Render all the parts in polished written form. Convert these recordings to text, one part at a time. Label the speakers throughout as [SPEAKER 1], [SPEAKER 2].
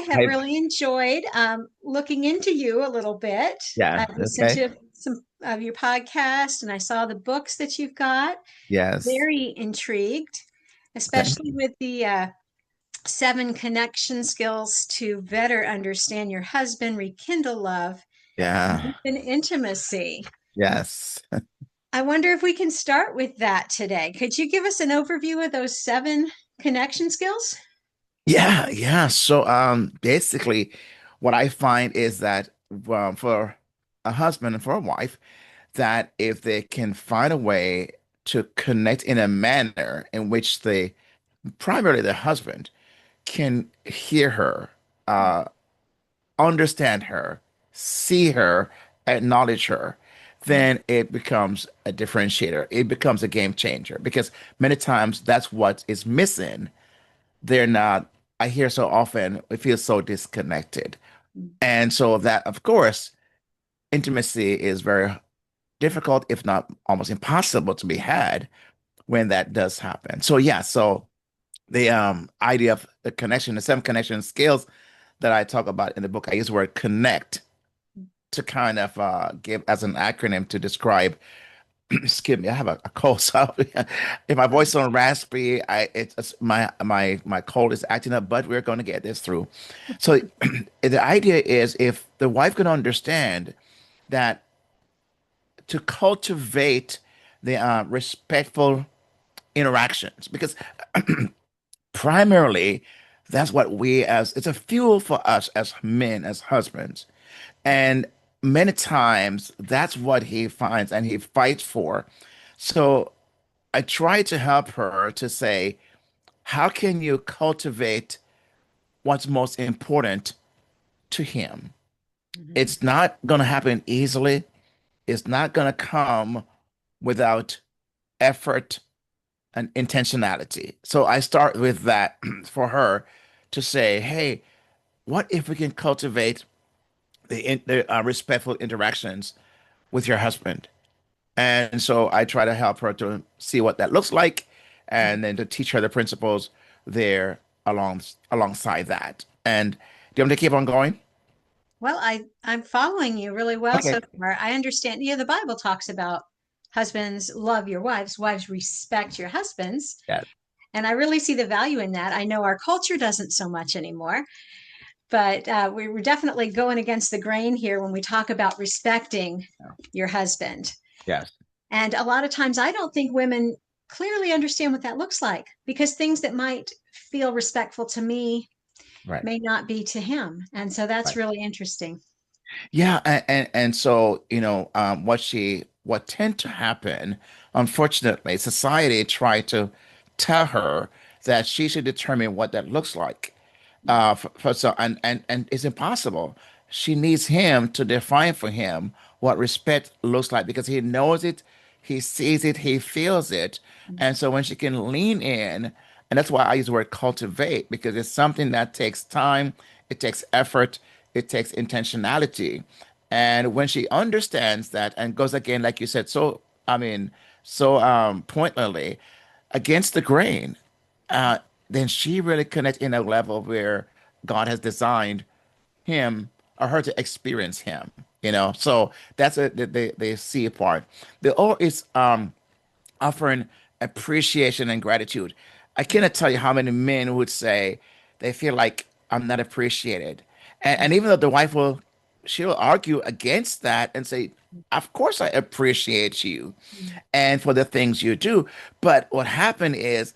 [SPEAKER 1] have
[SPEAKER 2] I,
[SPEAKER 1] really enjoyed looking into you a little bit.
[SPEAKER 2] yeah.
[SPEAKER 1] I've listened
[SPEAKER 2] Okay.
[SPEAKER 1] to some of your podcast and I saw the books that you've got.
[SPEAKER 2] Yes.
[SPEAKER 1] Very intrigued,
[SPEAKER 2] Okay.
[SPEAKER 1] especially with the 7 connection skills to better understand your husband, rekindle love, and
[SPEAKER 2] Yeah.
[SPEAKER 1] deepen intimacy.
[SPEAKER 2] Yes.
[SPEAKER 1] I wonder if we can start with that today. Could you give us an overview of those 7 connection skills?
[SPEAKER 2] Yeah. Yeah. So, basically, what I find is that for a husband and for a wife, that if they can find a way to connect in a manner in which they, primarily the husband, can hear her, uh, understand her, see her, acknowledge her, then it becomes a differentiator. It becomes a game changer because many times that's what is missing. They're not, I hear so often, it feels so disconnected. And so that, of course, intimacy is very difficult, if not almost impossible to be had when that does happen. So yeah, so the idea of the connection, the 7 connection skills that I talk about in the book, I use the word connect to kind of give as an acronym to describe. Excuse me, I have a cold, so if my voice is on raspy, it's my cold is acting up, but we're going to get this through. So the idea is if the wife can understand that to cultivate the respectful interactions, because primarily that's what we as it's a fuel for us as men, as husbands. And many times that's what he finds and he fights for. So I try to help her to say, how can you cultivate what's most important to him?
[SPEAKER 1] Mhm.
[SPEAKER 2] It's not going to happen easily. It's not going to come without effort and intentionality. So I start with that for her to say, hey, what if we can cultivate the respectful interactions with your husband? And so I try to help her to see what that looks like and then to teach her the principles there alongside that. And do you want me to keep on going?
[SPEAKER 1] Well, I'm following you really well
[SPEAKER 2] Okay.
[SPEAKER 1] so far. I understand, the Bible talks about husbands love your wives, wives respect your husbands,
[SPEAKER 2] Yeah.
[SPEAKER 1] and I really see the value in that. I know our culture doesn't so much anymore, but we were definitely going against the grain here when we talk about respecting your husband.
[SPEAKER 2] Yes.
[SPEAKER 1] And a lot of times, I don't think women clearly understand what that looks like because things that might feel respectful to me
[SPEAKER 2] Right.
[SPEAKER 1] may not be to him. And so that's
[SPEAKER 2] Right.
[SPEAKER 1] really interesting.
[SPEAKER 2] Yeah, and so what tend to happen, unfortunately, society tried to tell her that she should determine what that looks like. For so and it's impossible. She needs him to define for him what respect looks like because he knows it, he sees it, he feels it, and so when she can lean in, and that's why I use the word cultivate because it's something that takes time, it takes effort, it takes intentionality, and when she understands that and goes again, like you said, so I mean, so pointedly against the grain, uh, then she really connects in a level where God has designed him or her to experience him, you know. So that's the C part. The O is offering appreciation and gratitude. I cannot tell you how many men would say they feel like I'm not appreciated. And even though the wife will, she'll argue against that and say, of course I appreciate you and for the things you do. But what happened is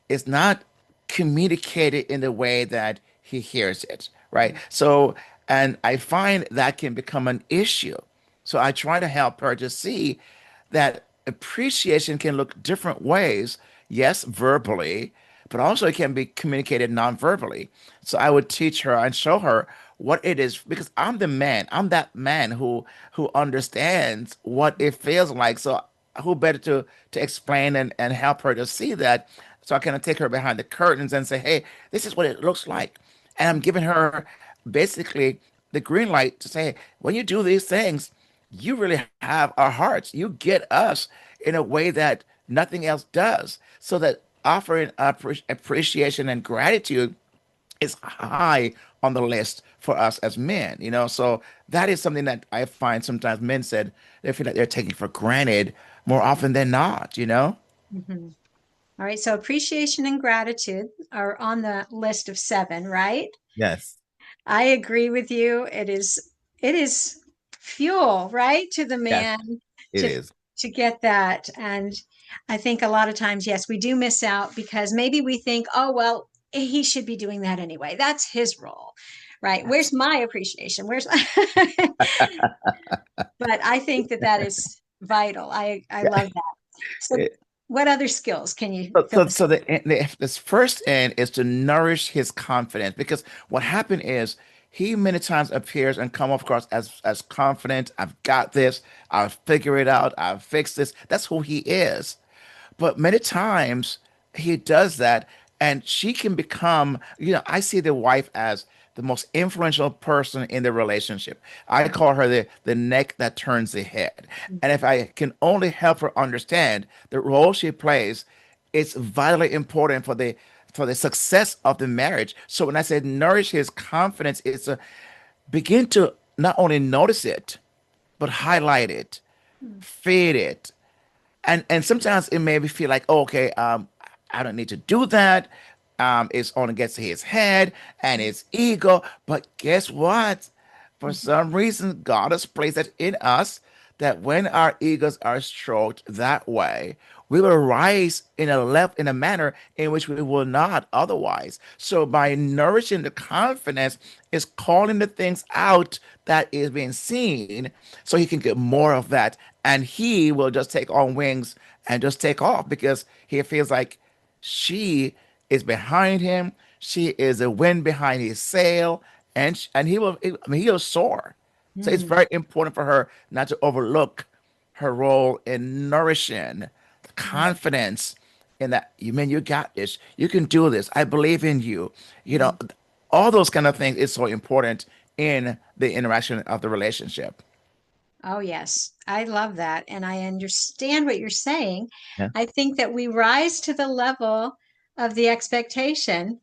[SPEAKER 2] it's not communicated in the way that he hears it, right? So, and I find that can become an issue. So I try to help her to see that appreciation can look different ways. Yes, verbally, but also it can be communicated non-verbally. So I would teach her and show her what it is because I'm the man. I'm that man who understands what it feels like. So who better to explain and help her to see that? So I kind of take her behind the curtains and say, hey, this is what it looks like. And I'm giving her basically the green light to say, when you do these things, you really have our hearts. You get us in a way that nothing else does. So that offering appreciation and gratitude is high on the list for us as men, you know. So that is something that I find sometimes men said they feel like they're taking for granted more often than not, you know.
[SPEAKER 1] Mhm. All right. So appreciation and gratitude are on the list of seven, right?
[SPEAKER 2] Yes.
[SPEAKER 1] I agree with you. It is fuel, right, to the
[SPEAKER 2] Yes,
[SPEAKER 1] man
[SPEAKER 2] it
[SPEAKER 1] to
[SPEAKER 2] is.
[SPEAKER 1] to get that. And I think a lot of times, yes, we do miss out because maybe we think, oh, well, he should be doing that anyway. That's his role, right? Where's my appreciation? Where's But I think that that is vital. I
[SPEAKER 2] Yeah.
[SPEAKER 1] love that. So, what other skills can you
[SPEAKER 2] So,
[SPEAKER 1] fill
[SPEAKER 2] so,
[SPEAKER 1] us
[SPEAKER 2] so this first end is to nourish his confidence because what happened is he many times appears and come across as confident. I've got this. I'll figure it out. I'll fix this. That's who he is. But many times he does that, and she can become, I see the wife as the most influential person in the relationship. I
[SPEAKER 1] with?
[SPEAKER 2] call her the neck that turns the head. And if I can only help her understand the role she plays, it's vitally important for the success of the marriage. So when I say nourish his confidence, it's a begin to not only notice it, but highlight it, feed it, and sometimes it made me feel like, oh, okay, I don't need to do that. It's only gets to his head and his ego. But guess what? For some reason, God has placed it in us that when our egos are stroked that way, we will rise in a manner in which we will not otherwise. So by nourishing the confidence is calling the things out that is being seen so he can get more of that. And he will just take on wings and just take off because he feels like she is behind him. She is a wind behind his sail, and he will. I mean, he'll soar. So it's
[SPEAKER 1] Mm,
[SPEAKER 2] very important for her not to overlook her role in nourishing the
[SPEAKER 1] mm,
[SPEAKER 2] confidence in that you mean you got this. You can do this. I believe in you. You know,
[SPEAKER 1] mm.
[SPEAKER 2] all those kind of things is so important in the interaction of the relationship.
[SPEAKER 1] Oh, yes. I love that. And I understand what you're saying.
[SPEAKER 2] Yeah.
[SPEAKER 1] I think that we rise to the level of the expectation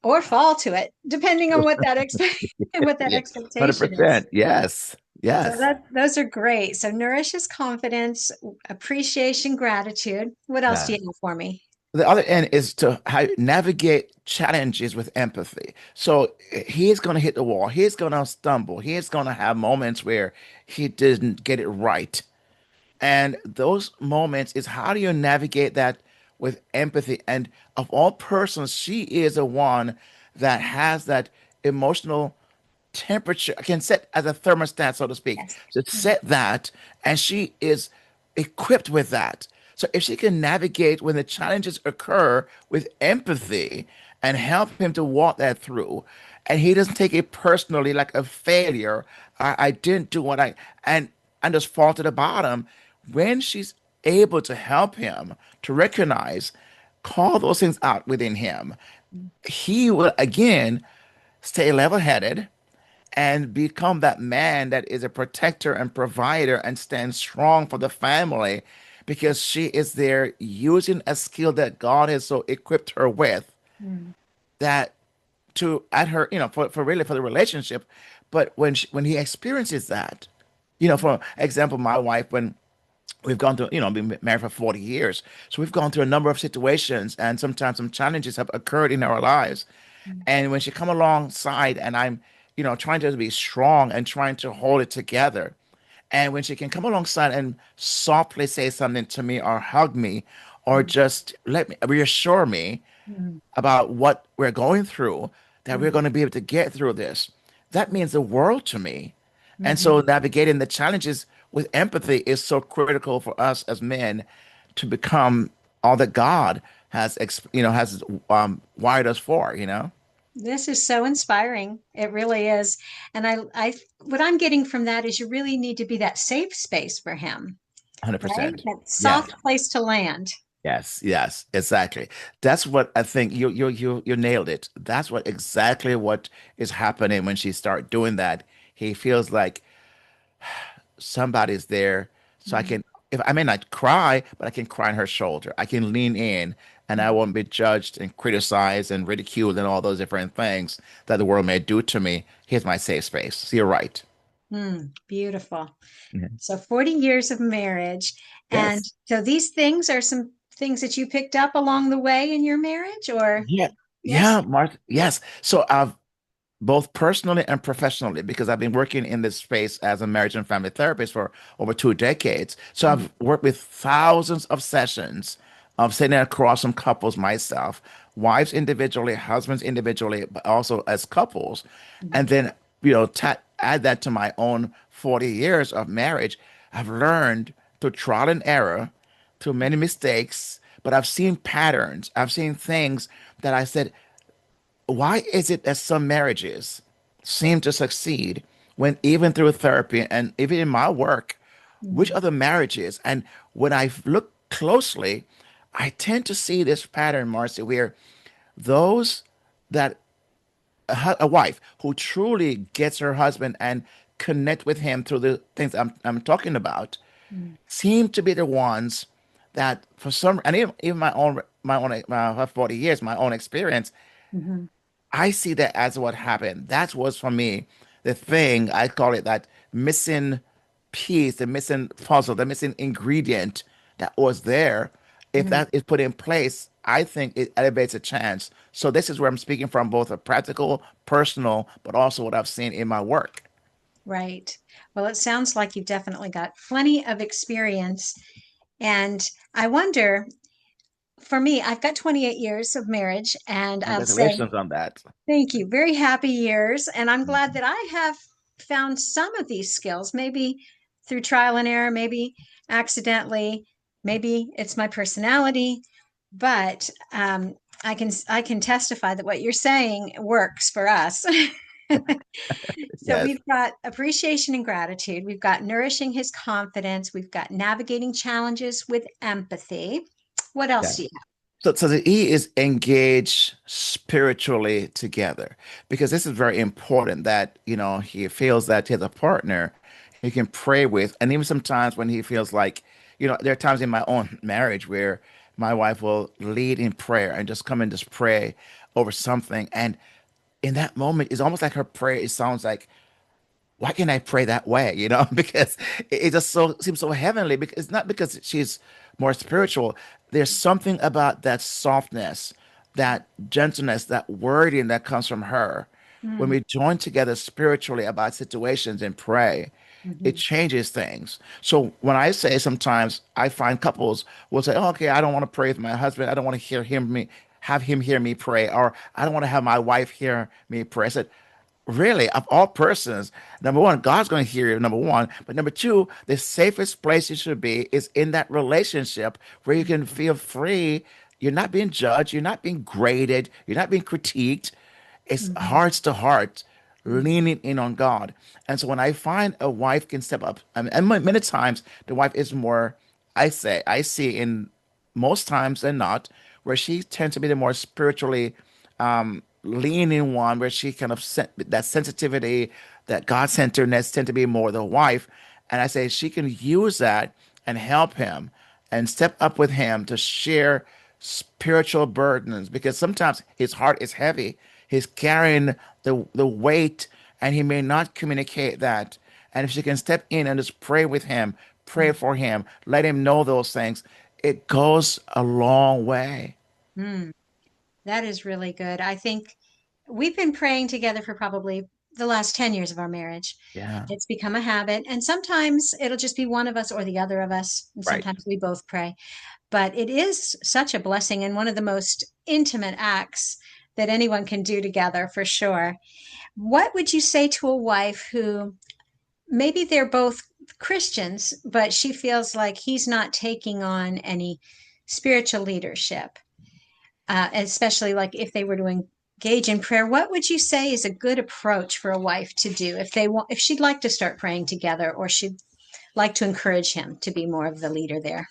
[SPEAKER 1] or fall to it, depending on what that what that
[SPEAKER 2] Yeah.
[SPEAKER 1] expectation is.
[SPEAKER 2] 100%. Yes.
[SPEAKER 1] So
[SPEAKER 2] Yes.
[SPEAKER 1] that those are great. So nourishes confidence, appreciation, gratitude. What else do
[SPEAKER 2] Yeah.
[SPEAKER 1] you have for me?
[SPEAKER 2] The other end is to how navigate challenges with empathy. So he's going to hit the wall. He's going to stumble. He's going to have moments where he didn't get it right. And those moments is how do you navigate that with empathy? And of all persons, she is the one that has that emotional temperature. I can set as a thermostat, so to speak,
[SPEAKER 1] Yes.
[SPEAKER 2] to set that, and she is equipped with that. So if she can navigate when the challenges occur with empathy and help him to walk that through, and he doesn't take it personally like a failure, I didn't do what and just fall to the bottom. When she's able to help him to recognize, call those things out within him, he will again stay level-headed and become that man that is a protector and provider and stand strong for the family because she is there using a skill that God has so equipped her with
[SPEAKER 1] Mm,
[SPEAKER 2] that to at her, for really for the relationship. But when he experiences that, for example, my wife, when we've gone through, been married for 40 years. So we've gone through a number of situations and sometimes some challenges have occurred in our lives.
[SPEAKER 1] mm,
[SPEAKER 2] And when she come alongside and I'm, trying to be strong and trying to hold it together. And when she can come alongside and softly say something to me or hug me or
[SPEAKER 1] mm,
[SPEAKER 2] just let me reassure me
[SPEAKER 1] mm,
[SPEAKER 2] about what we're going through, that we're
[SPEAKER 1] mm,
[SPEAKER 2] going to be able to get through this, that means the world to me. And so
[SPEAKER 1] mhm.
[SPEAKER 2] navigating the challenges with empathy is so critical for us as men to become all that God has wired us for.
[SPEAKER 1] This is so inspiring. It really is. And what I'm getting from that is you really need to be that safe space for him, right?
[SPEAKER 2] 100%.
[SPEAKER 1] That
[SPEAKER 2] Yes.
[SPEAKER 1] soft place to land.
[SPEAKER 2] Yes, yes, exactly. That's what I think you nailed it. That's what exactly what is happening when she start doing that. He feels like somebody's there, so I
[SPEAKER 1] Mm,
[SPEAKER 2] can, if I may not cry, but I can cry on her shoulder. I can lean in and I won't be judged and criticized and ridiculed and all those different things that the world may do to me. Here's my safe space. So you're right.
[SPEAKER 1] Beautiful.
[SPEAKER 2] Yeah.
[SPEAKER 1] So 40 years of marriage. And
[SPEAKER 2] Yes.
[SPEAKER 1] so these things are some things that you picked up along the way in your marriage, or
[SPEAKER 2] Yeah.
[SPEAKER 1] yes?
[SPEAKER 2] Yeah, Mark. Yes. So I've both personally and professionally, because I've been working in this space as a marriage and family therapist for over 2 decades. So
[SPEAKER 1] Mhm,
[SPEAKER 2] I've worked with thousands of sessions of sitting across some couples myself, wives individually, husbands individually, but also as couples.
[SPEAKER 1] mhm,
[SPEAKER 2] And then, add that to my own 40 years of marriage. I've learned through trial and error, through many mistakes, but I've seen patterns. I've seen things that I said, why is it that some marriages seem to succeed when even through therapy and even in my work, which
[SPEAKER 1] mhm,
[SPEAKER 2] other marriages? And when I look closely, I tend to see this pattern, Marcy, where those that a wife who truly gets her husband and connect with him through the things I'm talking about
[SPEAKER 1] mhm,
[SPEAKER 2] seem to be the ones that for some, and even my 40 years, my own experience,
[SPEAKER 1] mhm,
[SPEAKER 2] I see that as what happened. That was for me the thing, I call it that missing piece, the missing puzzle, the missing ingredient that was there. If
[SPEAKER 1] mhm.
[SPEAKER 2] that is put in place, I think it elevates a chance. So this is where I'm speaking from, both a practical, personal, but also what I've seen in my work.
[SPEAKER 1] Right. Well, it sounds like you've definitely got plenty of experience. And I wonder, for me, I've got 28 years of marriage, and I'll say,
[SPEAKER 2] Congratulations on that.
[SPEAKER 1] thank you. Very happy years. And I'm glad that I have found some of these skills, maybe through trial and error, maybe accidentally, maybe it's my personality, but I can testify that what you're saying works for us. So
[SPEAKER 2] Yes.
[SPEAKER 1] we've got appreciation and gratitude. We've got nourishing his confidence. We've got navigating challenges with empathy. What else
[SPEAKER 2] Yeah.
[SPEAKER 1] do you
[SPEAKER 2] So the E is engage spiritually together, because this is very important that, he feels that he has a partner he can pray with. And even sometimes when he feels like, there are times in my own marriage where my wife will lead in prayer and just come and just pray over something. And in that moment, it's almost like her prayer, it sounds like, why can't I pray that way? Because it just so seems so heavenly. Because it's not because she's more spiritual. There's something about that softness, that gentleness, that wording that comes from her. When
[SPEAKER 1] have?
[SPEAKER 2] we join together spiritually about situations and pray, it
[SPEAKER 1] Mm-hmm.
[SPEAKER 2] changes things. So when I say, sometimes I find couples will say, oh, okay, I don't want to pray with my husband. I don't want to have him hear me pray, or I don't want to have my wife hear me pray. I said, really, of all persons, number one, God's going to hear you, number one. But number two, the safest place you should be is in that relationship where you can feel free. You're not being judged. You're not being graded. You're not being critiqued. It's
[SPEAKER 1] Mm-hmm.
[SPEAKER 2] hearts to heart, leaning in on God. And so when I find a wife can step up, and many times the wife is more, I see in most times than not, where she tends to be the more spiritually leaning one, where she kind of that sensitivity, that God centeredness tend to be more the wife. And I say she can use that and help him and step up with him to share spiritual burdens, because sometimes his heart is heavy. He's carrying the weight, and he may not communicate that. And if she can step in and just pray with him, pray for him, let him know those things, it goes a long way.
[SPEAKER 1] Mm-hmm. That is really good. I think we've been praying together for probably the last 10 years of our marriage.
[SPEAKER 2] Yeah.
[SPEAKER 1] It's become a habit. And sometimes it'll just be one of us or the other of us. And
[SPEAKER 2] Right.
[SPEAKER 1] sometimes we both pray. But it is such a blessing and one of the most intimate acts that anyone can do together for sure. What would you say to a wife who maybe they're both Christians, but she feels like he's not taking on any spiritual leadership? Especially like if they were to engage in prayer, what would you say is a good approach for a wife to do if they want, if she'd like to start praying together, or she'd like to encourage him to be more of the leader there?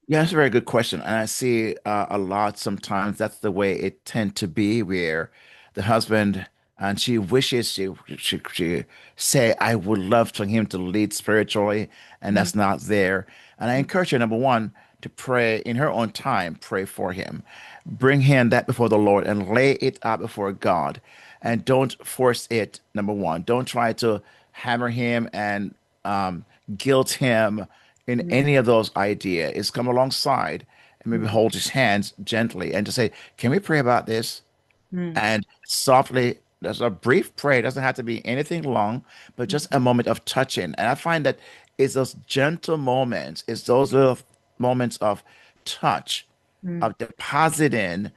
[SPEAKER 2] Yeah, that's a very good question. And I see a lot sometimes that's the way it tend to be, where the husband, and she wishes she say, I would love for him to lead spiritually, and
[SPEAKER 1] Mhm,
[SPEAKER 2] that's not there. And I encourage you, number one, to pray in her own time, pray for him. Bring him that before the Lord and lay it out before God. And don't force it, number one. Don't try to hammer him and guilt him in
[SPEAKER 1] Mm,
[SPEAKER 2] any of those ideas. It's come alongside and maybe
[SPEAKER 1] mm,
[SPEAKER 2] hold his hands gently and to say, can we pray about this?
[SPEAKER 1] mm,
[SPEAKER 2] And softly, there's a brief prayer. It doesn't have to be anything long, but just a moment of touching. And I find that it's those gentle moments, it's those little moments of touch,
[SPEAKER 1] mm,
[SPEAKER 2] of depositing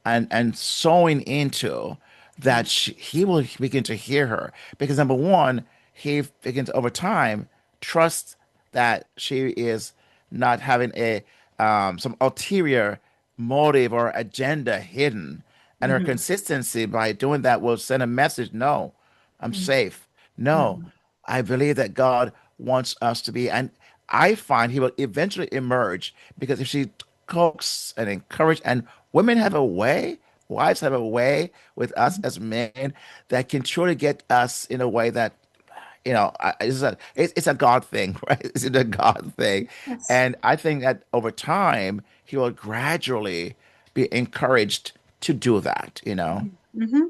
[SPEAKER 2] and sowing into
[SPEAKER 1] mm,
[SPEAKER 2] that he will begin to hear her. Because number one, he begins over time trust that she is not having a some ulterior motive or agenda hidden, and her
[SPEAKER 1] mhm,
[SPEAKER 2] consistency by doing that will send a message. No, I'm
[SPEAKER 1] mm,
[SPEAKER 2] safe. No,
[SPEAKER 1] mhm.
[SPEAKER 2] I believe that God wants us to be. And I find he will eventually emerge because if she coax and encourage, and women have a way, wives have a way with us as men that can truly get us in a way that, it's a God thing, right? It's a God thing.
[SPEAKER 1] Yes.
[SPEAKER 2] And I think that over time, he will gradually be encouraged to do that, you know?
[SPEAKER 1] Mhm.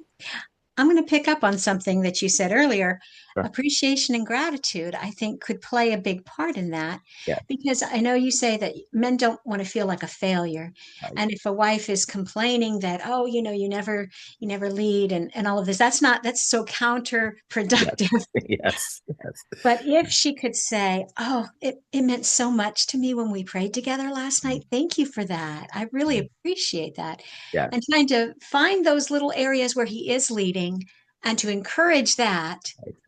[SPEAKER 1] I'm going to pick up on something that you said earlier.
[SPEAKER 2] Sure.
[SPEAKER 1] Appreciation and gratitude, I think, could play a big part in that
[SPEAKER 2] Yeah.
[SPEAKER 1] because I know you say that men don't want to feel like a failure.
[SPEAKER 2] Right.
[SPEAKER 1] And if a wife is complaining that, oh, you never lead and all of this, that's so
[SPEAKER 2] Yes.
[SPEAKER 1] counterproductive.
[SPEAKER 2] Yes. Yes.
[SPEAKER 1] But if she could say, oh, it meant so much to me when we prayed together last night. Thank you for that. I really appreciate that.
[SPEAKER 2] Yeah.
[SPEAKER 1] And trying to find those little areas where he is leading and to encourage that,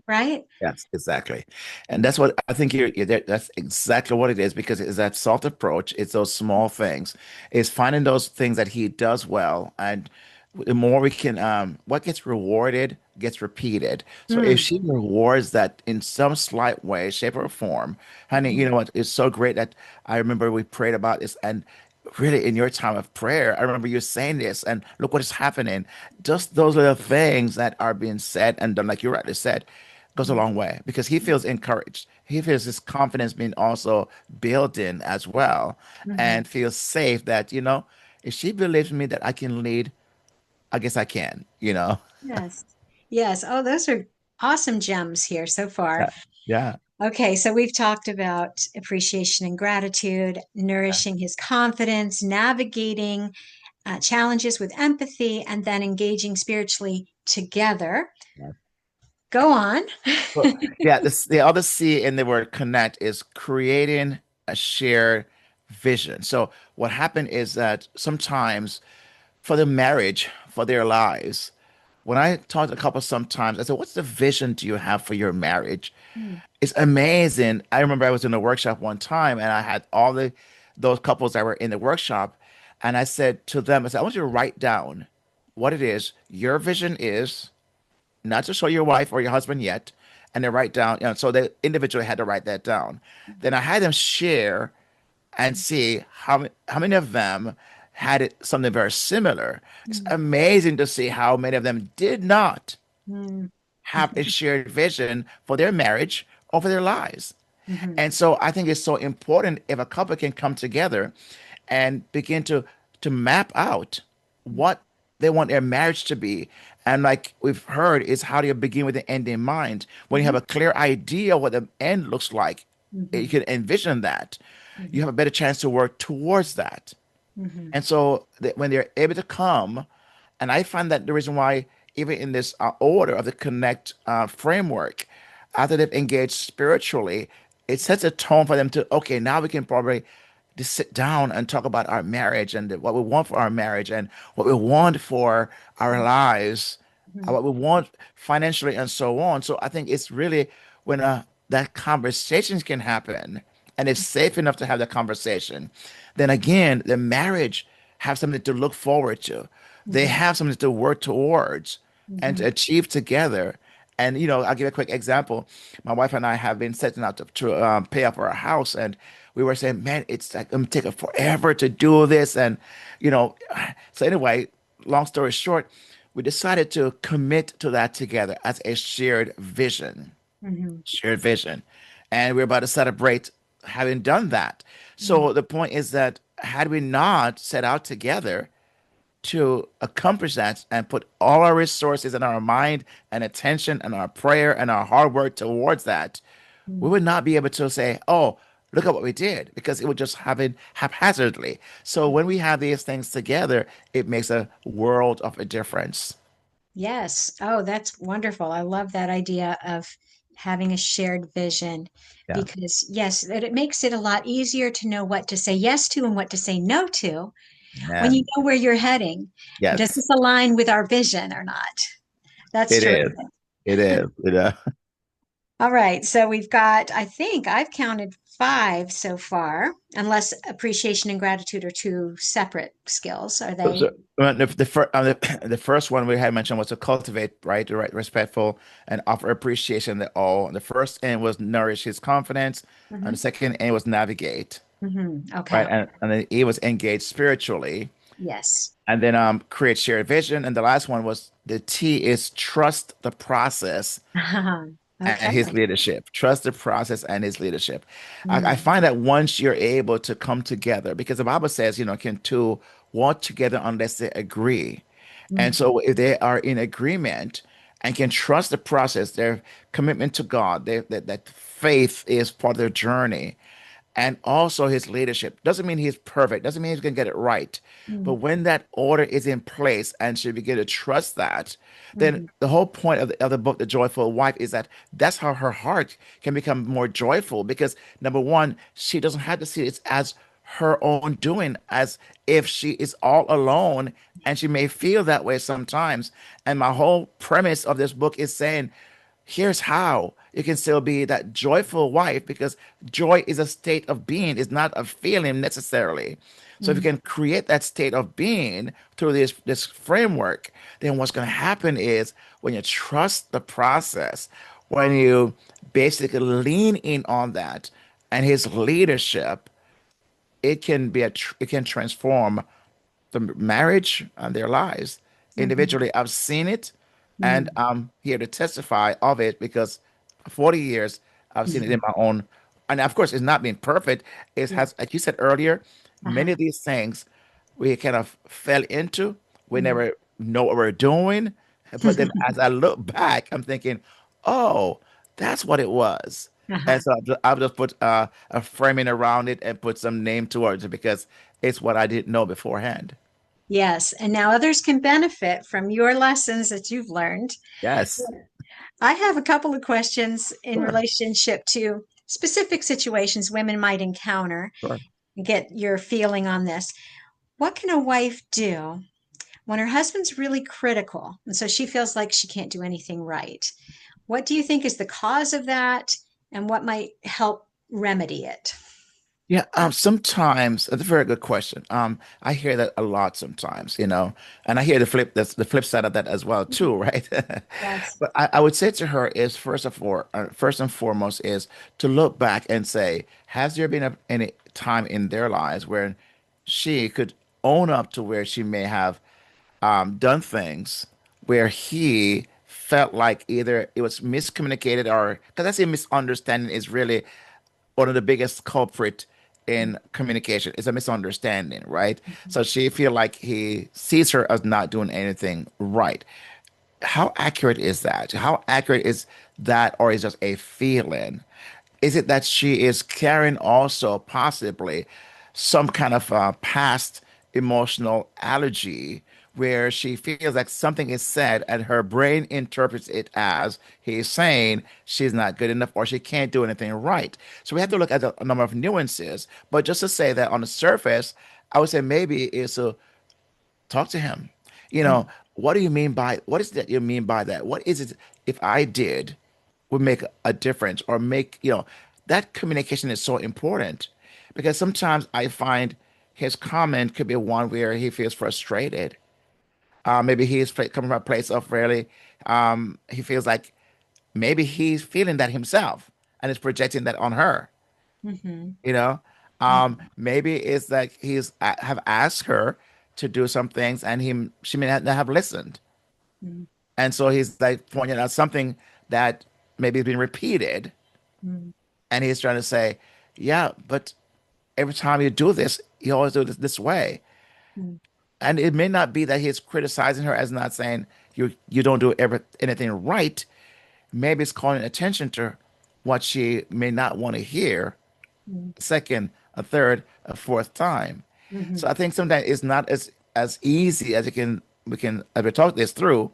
[SPEAKER 1] right?
[SPEAKER 2] Yes, exactly. And that's what I think that's exactly what it is because it's that soft approach. It's those small things. It's finding those things that he does well. And the more we can, what gets rewarded gets repeated. So if
[SPEAKER 1] Mm,
[SPEAKER 2] she rewards that in some slight way, shape, or form, honey, you
[SPEAKER 1] mhm,
[SPEAKER 2] know what? It's so great that I remember we prayed about this and really in your time of prayer, I remember you saying this and look what is happening. Just those little things that are being said and done, like you rightly said goes a
[SPEAKER 1] mhm,
[SPEAKER 2] long way because he feels encouraged. He feels his confidence being also built in as well
[SPEAKER 1] mhm.
[SPEAKER 2] and feels safe that, if she believes in me that I can lead, I guess I can.
[SPEAKER 1] Yes. Yes. Oh, those are awesome gems here so far.
[SPEAKER 2] Yeah. Yeah.
[SPEAKER 1] Okay, so we've talked about appreciation and gratitude, nourishing his confidence, navigating challenges with empathy, and then engaging spiritually together.
[SPEAKER 2] Yeah.
[SPEAKER 1] Go on.
[SPEAKER 2] Well, yeah, the other C in the word connect is creating a shared vision. So what happened is that sometimes for the marriage, for their lives, when I talk to a couple sometimes, I said, what's the vision do you have for your marriage?
[SPEAKER 1] Mm,
[SPEAKER 2] It's amazing. I remember I was in a workshop one time and I had all those couples that were in the workshop, and I said to them, I said, I want you to write down what it is your vision is, not to show your wife or your husband yet, and then write down, so they individually had to write that down. Then I had them share and see how many of them had something very similar. It's
[SPEAKER 1] mm,
[SPEAKER 2] amazing to see how many of them did not
[SPEAKER 1] mm,
[SPEAKER 2] have a shared vision for their marriage or for their lives.
[SPEAKER 1] mhm,
[SPEAKER 2] And so I think it's so important if a couple can come together and begin to map out what they want their marriage to be. And like we've heard, is how do you begin with the end in mind? When you have
[SPEAKER 1] mhm,
[SPEAKER 2] a clear idea what the end looks like, you
[SPEAKER 1] mhm,
[SPEAKER 2] can envision that. You
[SPEAKER 1] mhm,
[SPEAKER 2] have a better chance to work towards that.
[SPEAKER 1] mhm,
[SPEAKER 2] And so when they're able to come, and I find that the reason why, even in this order of the Connect framework, after they've engaged spiritually, it sets a tone for them to, okay, now we can probably just sit down and talk about our marriage and what we want for our marriage and what we want for our lives,
[SPEAKER 1] mhm,
[SPEAKER 2] what we want financially, and so on. So I think it's really when that conversations can happen and it's safe enough to have the conversation, then again, the marriage have something to look forward to. They
[SPEAKER 1] mhm,
[SPEAKER 2] have something to work towards and to
[SPEAKER 1] mhm,
[SPEAKER 2] achieve together. And I'll give a quick example. My wife and I have been setting out to pay off our house, and we were saying, "Man, it's like I'm taking forever to do this." And you know, so anyway, long story short, we decided to commit to that together as a shared vision, and we're about to celebrate having done that.
[SPEAKER 1] Mm.
[SPEAKER 2] So the point is that had we not set out together to accomplish that and put all our resources and our mind and attention and our prayer and our hard work towards that, we
[SPEAKER 1] Mm.
[SPEAKER 2] would not be able to say, oh, look at what we did, because it would just happen haphazardly. So when we have these things together, it makes a world of a difference.
[SPEAKER 1] Yes. Oh, that's wonderful. I love that idea of having a shared vision
[SPEAKER 2] Yeah.
[SPEAKER 1] because, yes, that it makes it a lot easier to know what to say yes to and what to say no to when you
[SPEAKER 2] Man.
[SPEAKER 1] know where you're heading. Does
[SPEAKER 2] Yes,
[SPEAKER 1] this align with our vision or not? That's
[SPEAKER 2] it is.
[SPEAKER 1] terrific.
[SPEAKER 2] It is.
[SPEAKER 1] All right. So we've got, I think I've counted five so far, unless appreciation and gratitude are two separate skills. Are they?
[SPEAKER 2] So, the first one we had mentioned was to cultivate, right, the right, respectful, and offer appreciation to all. The first aim was nourish his confidence, and the
[SPEAKER 1] Hmm.
[SPEAKER 2] second aim was navigate, right,
[SPEAKER 1] Okay.
[SPEAKER 2] and then he was engaged spiritually,
[SPEAKER 1] Yes.
[SPEAKER 2] and then create shared vision, and the last one was the T is trust the process and
[SPEAKER 1] Okay.
[SPEAKER 2] his leadership. Trust the process and his leadership. I
[SPEAKER 1] Mm,
[SPEAKER 2] find that once you're able to come together, because the Bible says, can two walk together unless they agree. And
[SPEAKER 1] mm,
[SPEAKER 2] so if they are in agreement and can trust the process, their commitment to God, that faith is part of their journey, and also his leadership. Doesn't mean he's perfect, doesn't mean he's going to get it right. But
[SPEAKER 1] mm,
[SPEAKER 2] when that order is in place and she begin to trust that, then
[SPEAKER 1] mhm,
[SPEAKER 2] the whole point of the book, The Joyful Wife, is that that's how her heart can become more joyful because number one, she doesn't have to see it as her own doing, as if she is all alone, and she may feel that way sometimes. And my whole premise of this book is saying, here's how you can still be that joyful wife, because joy is a state of being, it's not a feeling necessarily. So if you
[SPEAKER 1] mm,
[SPEAKER 2] can create that state of being through this framework, then what's going to happen is when you trust the process, when you basically lean in on that and his leadership, it can transform the marriage and their lives
[SPEAKER 1] mhm,
[SPEAKER 2] individually. I've seen it, and
[SPEAKER 1] mm,
[SPEAKER 2] I'm here to testify of it because for 40 years I've seen it in
[SPEAKER 1] mhm.
[SPEAKER 2] my own. And of course, it's not been perfect. It
[SPEAKER 1] Yeah.
[SPEAKER 2] has, like you said earlier,
[SPEAKER 1] Uh-huh.
[SPEAKER 2] many of these things we kind of fell into. We
[SPEAKER 1] Mm.
[SPEAKER 2] never know what we're doing. But then as I look back, I'm thinking, oh, that's what it was. And
[SPEAKER 1] Uh-huh.
[SPEAKER 2] so I've just put a framing around it and put some name towards it because it's what I didn't know beforehand.
[SPEAKER 1] Yes. And now others can benefit from your lessons that you've learned.
[SPEAKER 2] Yes.
[SPEAKER 1] I have a couple of questions in
[SPEAKER 2] Sure.
[SPEAKER 1] relationship to specific situations women might encounter.
[SPEAKER 2] Sure.
[SPEAKER 1] Get your feeling on this. What can a wife do when her husband's really critical and so she feels like she can't do anything right? What do you think is the cause of that and what might help remedy it?
[SPEAKER 2] Yeah, sometimes that's a very good question. I hear that a lot sometimes, and I hear the flip side of that as well too, right?
[SPEAKER 1] Yes.
[SPEAKER 2] But I would say to her is first and foremost is to look back and say, has there been any time in their lives where she could own up to where she may have done things where he felt like either it was miscommunicated, or because I say misunderstanding is really one of the biggest culprit in communication is a misunderstanding, right? So she feel like he sees her as not doing anything right. How accurate is that? How accurate is that, or is just a feeling? Is it that she is carrying also possibly some kind of past emotional allergy where she feels like something is said and her brain interprets it as he's saying she's not good enough or she can't do anything right. So we have to look at a number of nuances. But just to say that on the surface, I would say maybe it's a talk to him. You know, what do you mean by what is that you mean by that? What is it if I did would make a difference or make, that communication is so important because sometimes I find his comment could be one where he feels frustrated. Maybe he's coming from a place of really, he feels like maybe he's feeling that himself and is projecting that on her,
[SPEAKER 1] Mm-hmm.
[SPEAKER 2] you know? Maybe it's like he's have asked her to do some things and she may not have listened. And so he's like pointing out something that maybe has been repeated, and he's trying to say, yeah, but every time you do this, you always do this way.
[SPEAKER 1] Mm,
[SPEAKER 2] And it may not be that he's criticizing her as not saying you don't do anything right. Maybe it's calling attention to what she may not want to hear
[SPEAKER 1] mm,
[SPEAKER 2] a second, a third, a fourth time. So
[SPEAKER 1] mhm.
[SPEAKER 2] I think sometimes it's not as easy as we can as we talk this through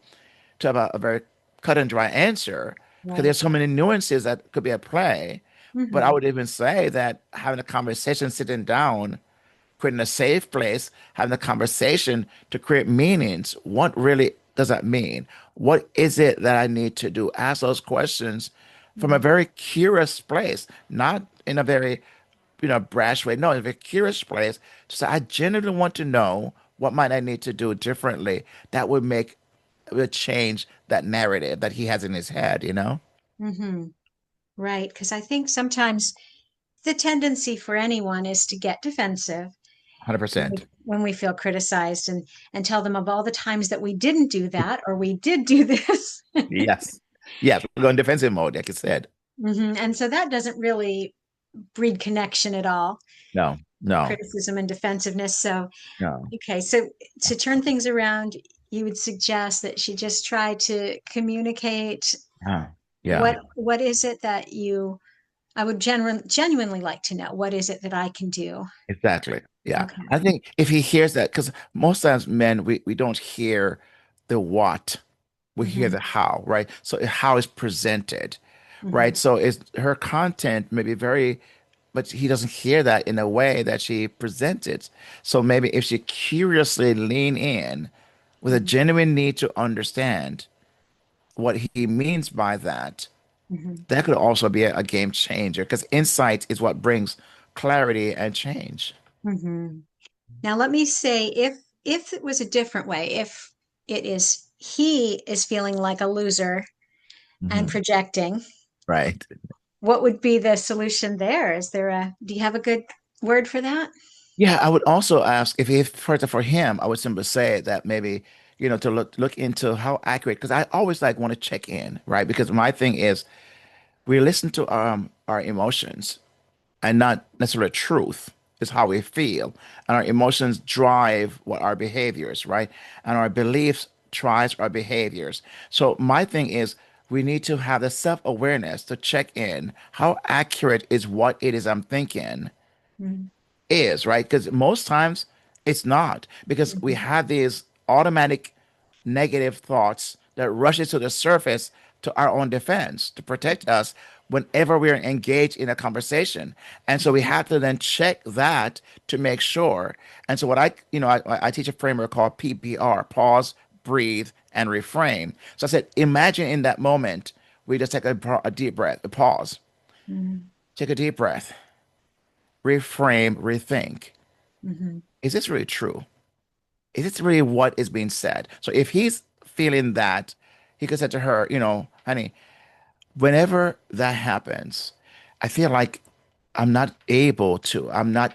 [SPEAKER 2] to have a very cut and dry answer because
[SPEAKER 1] Right.
[SPEAKER 2] there's so many nuances that could be at play. But I
[SPEAKER 1] Mhm,
[SPEAKER 2] would even say that having a conversation, sitting down, creating a safe place, having a conversation to create meanings. What really does that mean? What is it that I need to do? Ask those questions from a
[SPEAKER 1] mhm,
[SPEAKER 2] very curious place, not in a very, brash way. No, in a very curious place. To say, I genuinely want to know what might I need to do differently that would change that narrative that he has in his head.
[SPEAKER 1] mhm. Right. Because I think sometimes the tendency for anyone is to get defensive
[SPEAKER 2] 100%.
[SPEAKER 1] when we feel criticized and tell them of all the times that we didn't do that or we did do this.
[SPEAKER 2] Yes. Yes. We're going defensive mode, like you said.
[SPEAKER 1] And so that doesn't really breed connection at all,
[SPEAKER 2] No, no,
[SPEAKER 1] criticism and defensiveness. So,
[SPEAKER 2] no.
[SPEAKER 1] okay. So to turn things around, you would suggest that she just try to communicate
[SPEAKER 2] Yeah.
[SPEAKER 1] what is it that I would genuinely like to know. What is it that I can do?
[SPEAKER 2] Exactly. Yeah.
[SPEAKER 1] Okay.
[SPEAKER 2] I think if he hears that, because most times men, we don't hear the what, we hear
[SPEAKER 1] Hmm.
[SPEAKER 2] the how, right? So how is presented,
[SPEAKER 1] Hmm.
[SPEAKER 2] right? So is her content may be very, but he doesn't hear that in a way that she presented. So maybe if she curiously lean in with a genuine need to understand what he means by that,
[SPEAKER 1] Hmm.
[SPEAKER 2] that could also be a game changer because insight is what brings clarity and change.
[SPEAKER 1] Hmm. Now, let me say, if it was a different way, if it is he is feeling like a loser and
[SPEAKER 2] Mhm.
[SPEAKER 1] projecting,
[SPEAKER 2] Right.
[SPEAKER 1] what would be the solution there? Do you have a good word for that?
[SPEAKER 2] Yeah, I would also ask if for him, I would simply say that maybe, to look into how accurate, because I always like want to check in, right? Because my thing is we listen to our emotions and not necessarily truth is how we feel. And our emotions drive what our behaviors, right? And our beliefs drives our behaviors. So my thing is we need to have the self-awareness to check in. How accurate is what it is I'm thinking?
[SPEAKER 1] Mm-hmm.
[SPEAKER 2] Is, right? Because most times it's not, because we
[SPEAKER 1] Mm-hmm.
[SPEAKER 2] have these automatic negative thoughts that rushes to the surface to our own defense to protect us whenever we're engaged in a conversation. And so we have to then check that to make sure. And so what I teach a framework called PBR, pause, breathe, and reframe. So I said, imagine in that moment, we just take a deep breath, a pause, take a deep breath, reframe, rethink.
[SPEAKER 1] Mm-hmm.
[SPEAKER 2] Is this really true? Is this really what is being said? So if he's feeling that, he could say to her, honey, whenever that happens, I feel like I'm not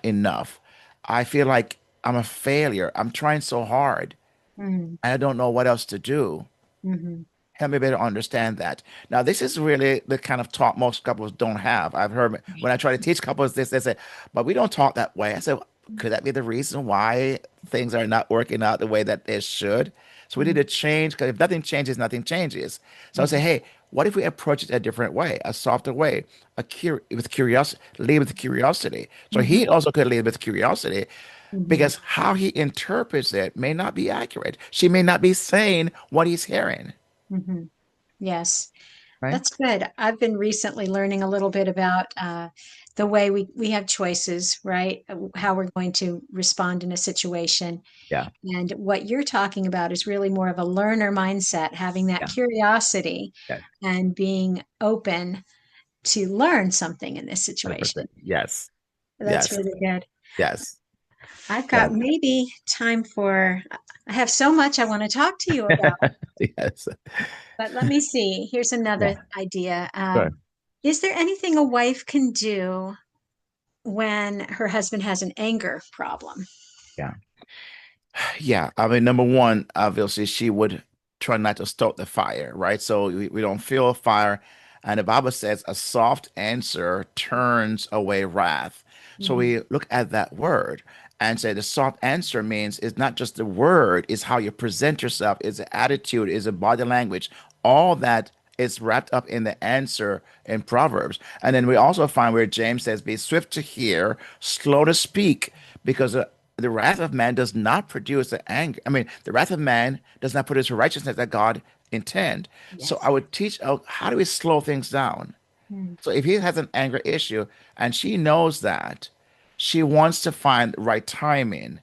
[SPEAKER 2] enough. I feel like I'm a failure. I'm trying so hard
[SPEAKER 1] Mm-hmm.
[SPEAKER 2] and I don't know what else to do.
[SPEAKER 1] Mm-hmm.
[SPEAKER 2] Help me better understand that. Now, this is really the kind of talk most couples don't have. I've heard when I try to teach couples this, they say, but we don't talk that way. I said, could that be the reason why things are not working out the way that they should? So we need to change because if nothing changes, nothing changes. So I say, hey, what if we approach it a different way, a softer way, with curiosity, lead with curiosity. So
[SPEAKER 1] Mm-hmm.
[SPEAKER 2] he also could lead with curiosity
[SPEAKER 1] Mm-hmm.
[SPEAKER 2] because how he interprets it may not be accurate. She may not be saying what he's hearing,
[SPEAKER 1] Mm-hmm. Yes.
[SPEAKER 2] right?
[SPEAKER 1] That's good. I've been recently learning a little bit about the way we have choices, right? How we're going to respond in a situation.
[SPEAKER 2] Yeah.
[SPEAKER 1] And what you're talking about is really more of a learner mindset, having that
[SPEAKER 2] Yeah.
[SPEAKER 1] curiosity
[SPEAKER 2] Yes.
[SPEAKER 1] and being open to learn something in this situation.
[SPEAKER 2] 100%. Yes.
[SPEAKER 1] That's
[SPEAKER 2] Yes.
[SPEAKER 1] really good.
[SPEAKER 2] Yes.
[SPEAKER 1] I've got
[SPEAKER 2] Yes.
[SPEAKER 1] maybe time for, I have so much I want to talk to you about,
[SPEAKER 2] Yes.
[SPEAKER 1] but let me see. Here's
[SPEAKER 2] Yeah.
[SPEAKER 1] another idea.
[SPEAKER 2] Sure.
[SPEAKER 1] Is there anything a wife can do when her husband has an anger problem?
[SPEAKER 2] Yeah. Yeah. I mean, number one, obviously, she would try not to stoke the fire, right? So we don't feel fire And the Bible says a soft answer turns away wrath. So
[SPEAKER 1] Mhm.
[SPEAKER 2] we look at that word and say the soft answer means it's not just the word, it's how you present yourself, it's the attitude, it's the body language. All that is wrapped up in the answer in Proverbs. And then we also find where James says, be swift to hear, slow to speak, because the wrath of man does not produce the anger. I mean, the wrath of man does not produce the righteousness that God intend. So I
[SPEAKER 1] Yes.
[SPEAKER 2] would teach out how do we slow things down.
[SPEAKER 1] Mm.
[SPEAKER 2] So if he has an anger issue and she knows that, she wants to find the right timing,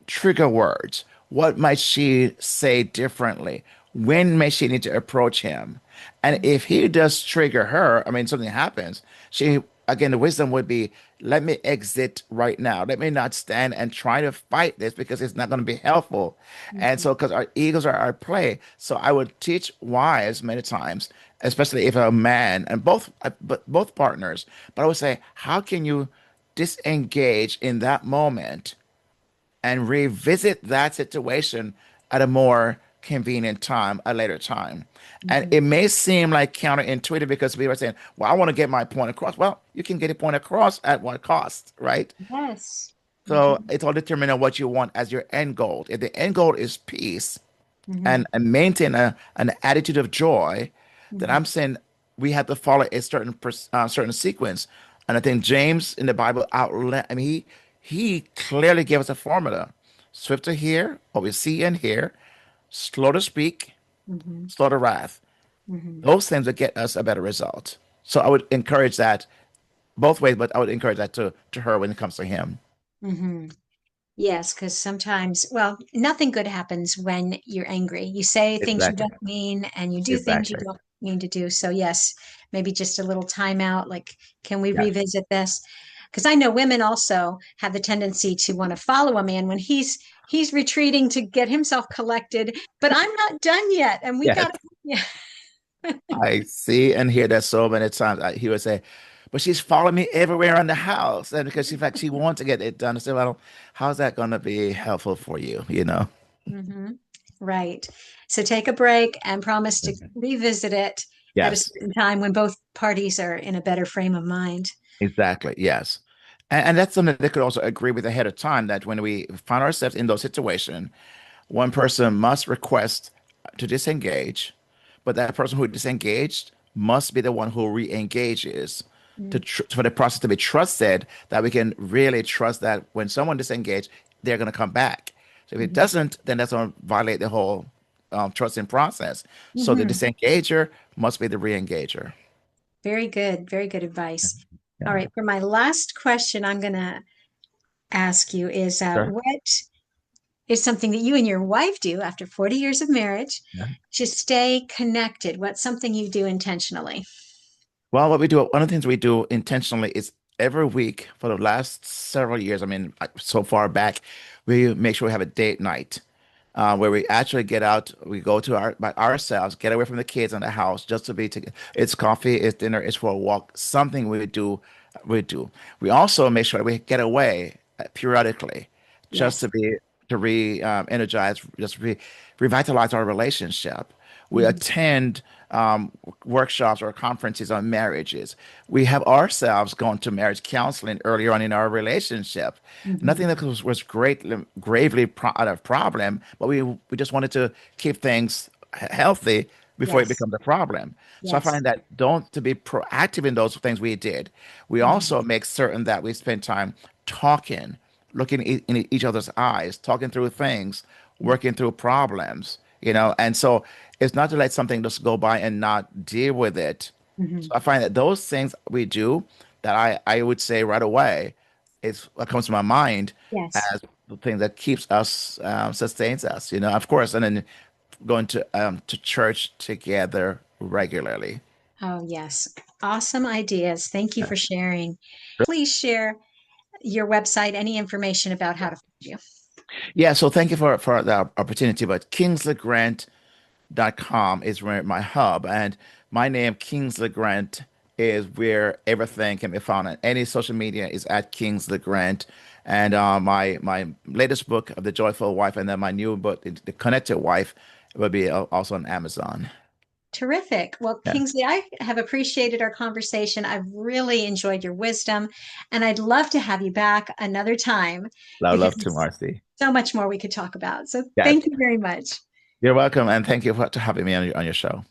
[SPEAKER 2] trigger words. What might she say differently? When may she need to approach him? And
[SPEAKER 1] Mm.
[SPEAKER 2] if he does trigger her, I mean, something happens, she, again, the wisdom would be, let me exit right now. Let me not stand and try to fight this because it's not going to be helpful. And
[SPEAKER 1] Mhm.
[SPEAKER 2] so, because our egos are our play. So I would teach wives many times, especially if a man and both partners, but I would say, how can you disengage in that moment and revisit that situation at a more convenient time, a later time. And
[SPEAKER 1] Mhm.
[SPEAKER 2] it may seem like counterintuitive because people are saying, well, I want to get my point across. Well, you can get a point across at what cost, right?
[SPEAKER 1] Yes.
[SPEAKER 2] So
[SPEAKER 1] Mhm.
[SPEAKER 2] it's all determined on what you want as your end goal. If the end goal is peace
[SPEAKER 1] Mhm.
[SPEAKER 2] and maintain an attitude of joy, then
[SPEAKER 1] Mhm.
[SPEAKER 2] I'm saying we have to follow a certain sequence. And I think James in the Bible outlined, I mean, he clearly gave us a formula. Swift to hear, what we see and hear, slow to speak,
[SPEAKER 1] Mhm.
[SPEAKER 2] slow to wrath.
[SPEAKER 1] Mhm.
[SPEAKER 2] Those things would get us a better result. So I would encourage that both ways, but I would encourage that to her when it comes to him.
[SPEAKER 1] Mhm. Yes, because sometimes, well, nothing good happens when you're angry. You say things you
[SPEAKER 2] Exactly.
[SPEAKER 1] don't mean and you do things you
[SPEAKER 2] Exactly.
[SPEAKER 1] don't mean to do. So, yes, maybe just a little timeout. Like, can we
[SPEAKER 2] Yes.
[SPEAKER 1] revisit this? Because I know women also have the tendency to want to follow a man when he's retreating to get himself collected, but I'm not done yet. And we
[SPEAKER 2] Yes.
[SPEAKER 1] got to, yeah.
[SPEAKER 2] I see and hear that so many times. He would say, but she's following me everywhere in the house. And because in fact she wants to get it done. I said, well, how's that going to be helpful for you? You know?
[SPEAKER 1] Hmm. Right. So take a break and promise to
[SPEAKER 2] Mhm.
[SPEAKER 1] revisit it at a
[SPEAKER 2] Yes,
[SPEAKER 1] certain time when both parties are in a better frame of mind.
[SPEAKER 2] exactly. Yes. And that's something they could also agree with ahead of time that when we find ourselves in those situations, one person must request to disengage, but that person who disengaged must be the one who re-engages
[SPEAKER 1] Mm.
[SPEAKER 2] for the process to be trusted, that we can really trust that when someone disengaged, they're going to come back. So if it
[SPEAKER 1] Mhm.
[SPEAKER 2] doesn't, then that's going to violate the whole trusting process. So the
[SPEAKER 1] Mhm.
[SPEAKER 2] disengager must be the re-engager.
[SPEAKER 1] Very good. Very good advice. All
[SPEAKER 2] Yeah.
[SPEAKER 1] right. For my last question, I'm going to ask you is
[SPEAKER 2] Sure.
[SPEAKER 1] what is something that you and your wife do after 40 years of marriage
[SPEAKER 2] Yeah.
[SPEAKER 1] to stay connected? What's something you do intentionally?
[SPEAKER 2] Well, what we do, one of the things we do intentionally is every week for the last several years, I mean, so far back, we make sure we have a date night where we actually get out, we go to by ourselves, get away from the kids in the house just to be together. It's coffee, it's dinner, it's for a walk, something we do. We also make sure we get away periodically just
[SPEAKER 1] Yes.
[SPEAKER 2] to be to energize, just revitalize our relationship. We
[SPEAKER 1] Hmm.
[SPEAKER 2] attend workshops or conferences on marriages. We have ourselves gone to marriage counseling earlier on in our relationship.
[SPEAKER 1] Hmm.
[SPEAKER 2] Nothing that was gravely out of problem, but we just wanted to keep things healthy before it
[SPEAKER 1] Yes.
[SPEAKER 2] becomes a problem. So I
[SPEAKER 1] Yes.
[SPEAKER 2] find that don't to be proactive in those things we did. We
[SPEAKER 1] Hmm.
[SPEAKER 2] also make certain that we spend time talking, looking in each other's eyes, talking through things, working through problems, and so it's not to let something just go by and not deal with it.
[SPEAKER 1] Hmm.
[SPEAKER 2] So I find that those things we do that I would say right away is what comes to my mind
[SPEAKER 1] Yes.
[SPEAKER 2] as the thing that keeps us, sustains us, of course, and then going to church together regularly.
[SPEAKER 1] Oh, yes. Awesome ideas. Thank you
[SPEAKER 2] Yeah.
[SPEAKER 1] for sharing. Please share your website, any information about how to find you.
[SPEAKER 2] Yeah, so thank you for the opportunity. But KingsleyGrant.com is where my hub, and my name, Kingsley Grant, is where everything can be found. And any social media is at Kingsley Grant. And my latest book of The Joyful Wife, and then my new book, The Connected Wife, will be also on Amazon.
[SPEAKER 1] Terrific. Well,
[SPEAKER 2] Yeah,
[SPEAKER 1] Kingsley, I have appreciated our conversation. I've really enjoyed your wisdom, and I'd love to have you back another time
[SPEAKER 2] I would
[SPEAKER 1] because
[SPEAKER 2] love to,
[SPEAKER 1] there's
[SPEAKER 2] Marcy.
[SPEAKER 1] so much more we could talk about. So
[SPEAKER 2] Yeah,
[SPEAKER 1] thank you very much.
[SPEAKER 2] you're welcome, and thank you for having me on your show.